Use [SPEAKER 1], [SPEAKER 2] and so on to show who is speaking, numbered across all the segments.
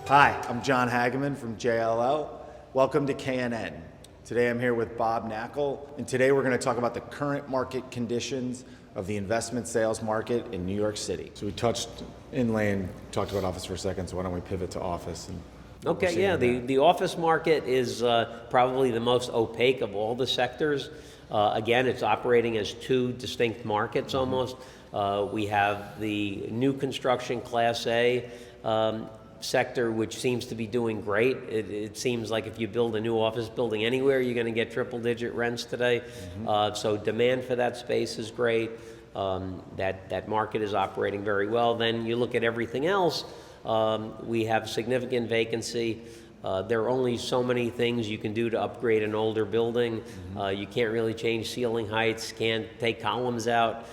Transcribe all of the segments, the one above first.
[SPEAKER 1] Hi, I'm John Hageman from JLL. Welcome to KNN. Today I'm here with Bob Knakal, and today we're going to talk about the current market conditions of the investment sales market in New York City. So we touched inland, talked about office for a second, so why don't we pivot to office?
[SPEAKER 2] Okay, yeah, the office market is probably the most opaque of all the sectors. Again, it's operating as two distinct markets almost. We have the new construction Class A sector, which seems to be doing great. It seems like if you build a new office building anywhere, you're going to get triple-digit rents today. So demand for that space is great. That market is operating very well. Then you look at everything else. We have significant vacancy. There are only so many things you can do to upgrade an older building. You can't really change ceiling heights, can't take columns out.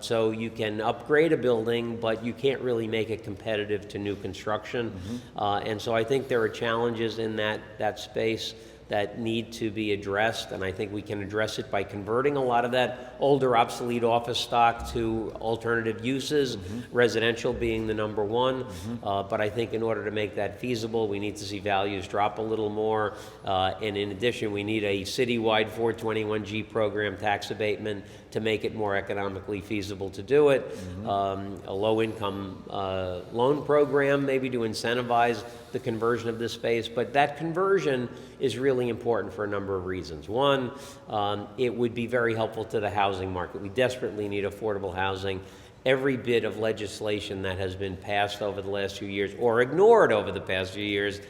[SPEAKER 2] So you can upgrade a building, but you can't really make it competitive to new construction. And so I think there are challenges in that space that need to be addressed, and I think we can address it by converting a lot of that older, obsolete office stock to alternative uses, residential being the number one. But I think in order to make that feasible, we need to see values drop a little more. And in addition, we need a citywide 421G program tax abatement to make it more economically feasible to do it. A low-income loan program, maybe to incentivize the conversion of this space. But that conversion is really important for a number of reasons. One, it would be very helpful to the housing market. We desperately need affordable housing. Every bit of legislation that has been passed over the last few years or ignored over the past few years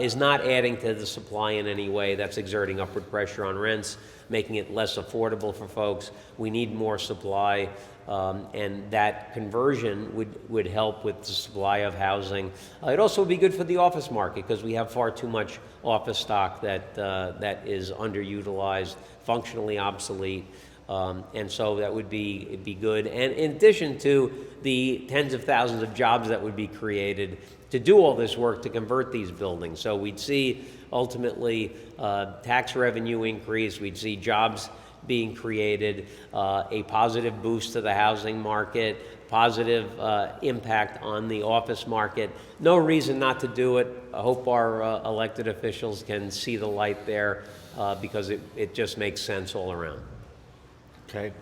[SPEAKER 2] is not adding to the supply in any way. That's exerting upward pressure on rents, making it less affordable for folks. We need more supply, and that conversion would help with the supply of housing. It also would be good for the office market because we have far too much office stock that is underutilized, functionally obsolete. And so that would be good. And in addition to the tens of thousands of jobs that would be created to do all this work to convert these buildings. So we'd see ultimately tax revenue increase, we'd see jobs being created, a positive boost to the housing market, positive impact on the office market. No reason not to do it. I hope our elected officials can see the light there because it just makes sense all around.
[SPEAKER 1] Okay,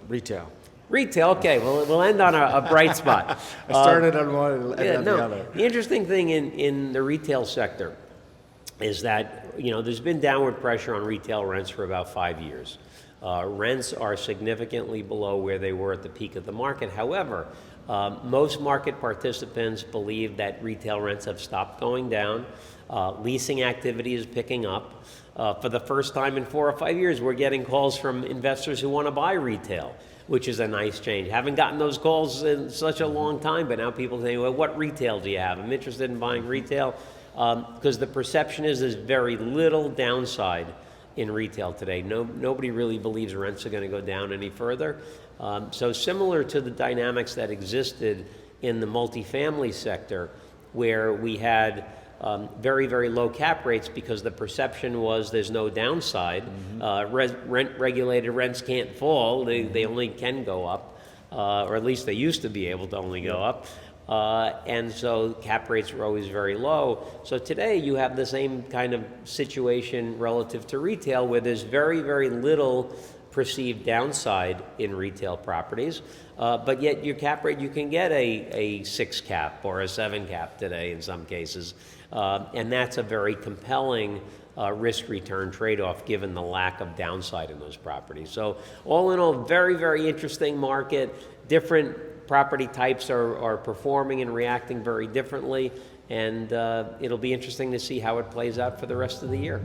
[SPEAKER 1] retail.
[SPEAKER 2] Retail, okay, we'll end on a bright spot.
[SPEAKER 1] I started on one and ended on the other.
[SPEAKER 2] The interesting thing in the retail sector is that, there's been downward pressure on retail rents for about 5 years. Rents are significantly below where they were at the peak of the market. However, most market participants believe that retail rents have stopped going down. Leasing activity is picking up. For the first time in 4 or 5 years, we're getting calls from investors who want to buy retail, which is a nice change. Haven't gotten those calls in such a long time, but now people say, well, what retail do you have? I'm interested in buying retail because the perception is there's very little downside in retail today. Nobody really believes rents are going to go down any further. So similar to the dynamics that existed in the multifamily sector, where we had very, very low cap rates because the perception was there's no downside. Rent-regulated rents can't fall. They only can go up, or at least they used to be able to only go up. And so cap rates were always very low. So today you have the same kind of situation relative to retail where there's very, very little perceived downside in retail properties, but yet your cap rate, you can get a 6 cap or a 7 cap today in some cases. And that's a very compelling risk-return trade-off given the lack of downside in those properties. So all in all, very, very interesting market. Different property types are performing and reacting very differently, and it'll be interesting to see how it plays out for the rest of the year.